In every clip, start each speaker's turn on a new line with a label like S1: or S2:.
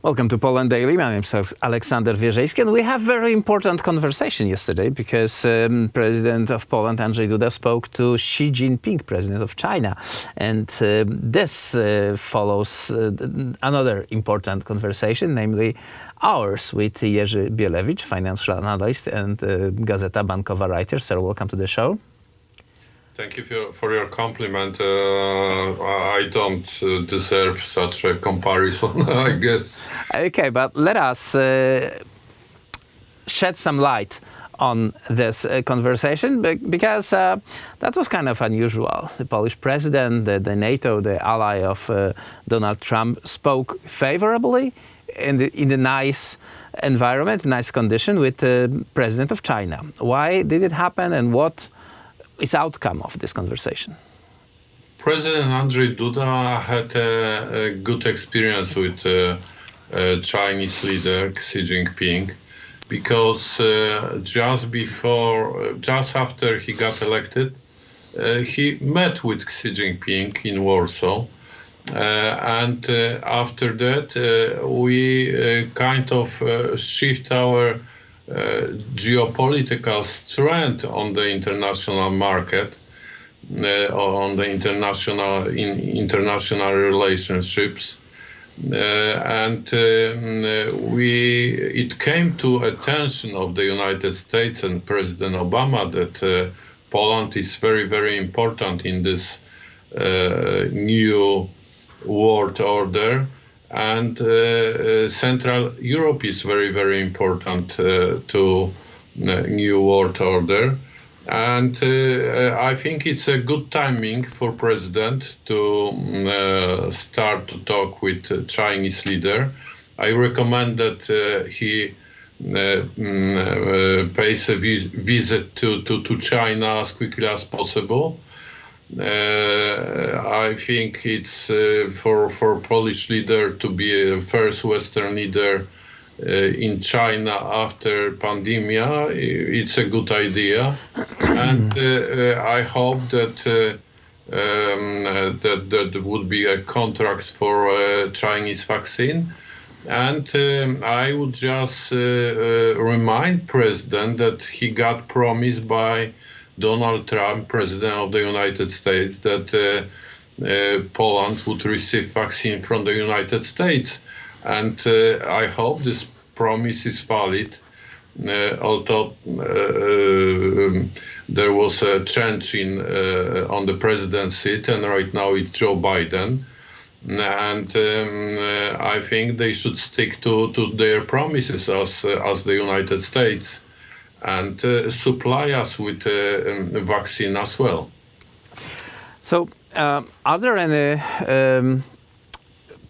S1: Welcome to Poland Daily. My name is Aleksander Wierzejski, and we have very important conversation yesterday because President of Poland, Andrzej Duda, spoke to Xi Jinping, President of China. And this follows another important conversation, namely ours with Jerzy Bielewicz, financial analyst and Gazeta Bankowa writer. Sir, welcome to the show.
S2: Thank you for your compliment. I don't deserve such a comparison, I guess.
S1: Okay, but let us shed some light on this conversation because that was kind of unusual. The Polish president, the NATO, the ally of Donald Trump, spoke favorably in the nice environment, nice condition with the president of China. Why did it happen, and what is outcome of this conversation?
S2: President Andrzej Duda had a good experience with Chinese leader Xi Jinping because just after he got elected, he met with Xi Jinping in Warsaw. And after that, we kind of shift our geopolitical strength on the international market, on the international relationships, and it came to attention of the United States and President Obama that Poland is very, very important in this new world order. And Central Europe is very, very important to New World Order. And I think it's a good timing for President to start to talk with Chinese leader. I recommend that he pays a visit to China as quickly as possible. I think it's for Polish leader to be a first Western leader in China after pandemic. It's a good idea, and I hope that that would be a contract for Chinese vaccine. And I would just remind President that he got promised by Donald Trump, President of the United States, that Poland would receive vaccine from the United States. And I hope this promise is valid, although there was a change on the president's seat, and right now it's Joe Biden. And I think they should stick to their promises as the United States, and supply us with a vaccine as well.
S1: So, are there any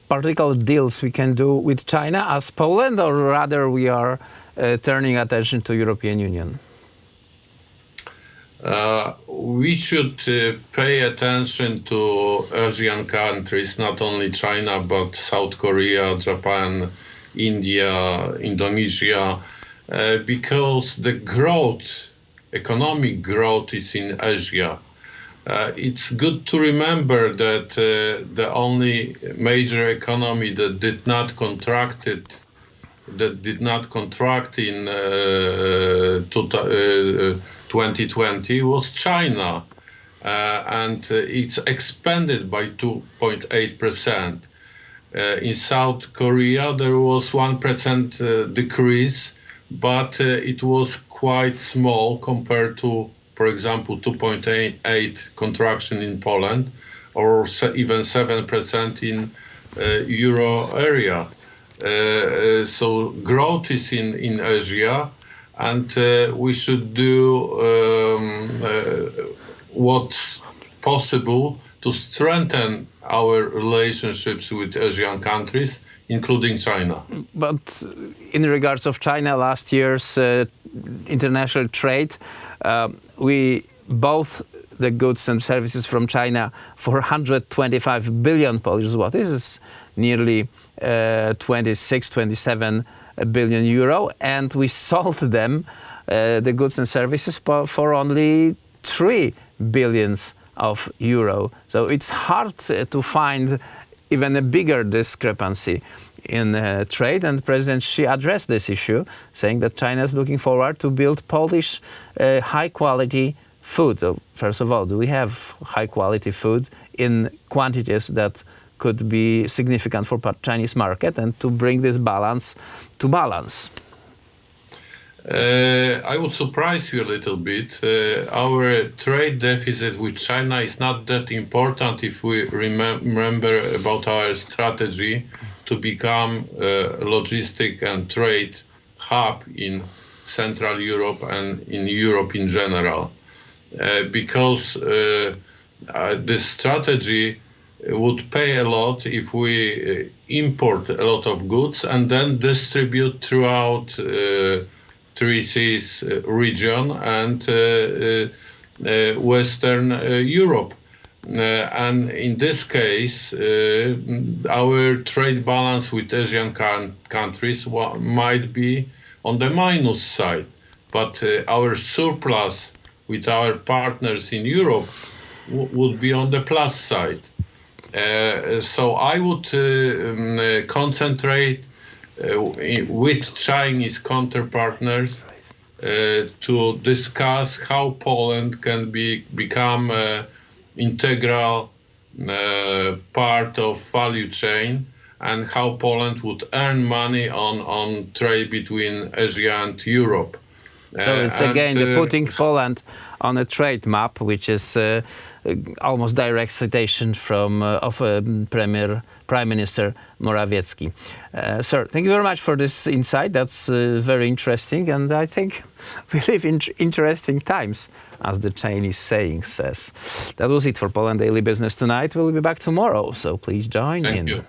S1: particular deals we can do with China as Poland, or rather we are turning attention to European Union?
S2: We should pay attention to Asian countries, not only China, but South Korea, Japan, India, Indonesia, because the economic growth is in Asia. It's good to remember that the only major economy that did not contract in 2020 was China, and it's expanded by 2.8%. In South Korea, there was 1% decrease, but it was quite small compared to, for example, 2.8 contraction in Poland, or even 7% in euro area. So growth is in Asia, and we should do what's possible to strengthen our relationships with Asian countries, including China.
S1: But in regards of China, last year's international trade, we both the goods and services from China for 125 billion Polish zloty. This is nearly 27 billion euro, and we sold them, the goods and services, for only 3 billions of euro. So it's hard to find even a bigger discrepancy in trade, and President Xi addressed this issue, saying that China is looking forward to build Polish high-quality food. So first of all, do we have high-quality food in quantities that could be significant for Chinese market, and to bring this balance to balance?
S2: I would surprise you a little bit. Our trade deficit with China is not that important if we remember about our strategy to become a logistic and trade hub in Central Europe and in Europe in general. Because this strategy would pay a lot if we import a lot of goods and then distribute throughout Three Seas region and Western Europe. And in this case, our trade balance with Asian countries might be on the minus side, but our surplus with our partners in Europe would be on the plus side. So I would concentrate with Chinese counterpartners to discuss how Poland can become an integral part of value chain, and how Poland would earn money on trade between Asia and Europe.
S1: So it's again putting Poland on a trade map, which is almost direct citation from of Prime Minister Morawiecki. Sir, thank you very much for this insight. That's very interesting, and I think we live in interesting times, as the Chinese saying says. That was it for Poland Daily Business tonight. We'll be back tomorrow, so please join in.
S2: Thank you.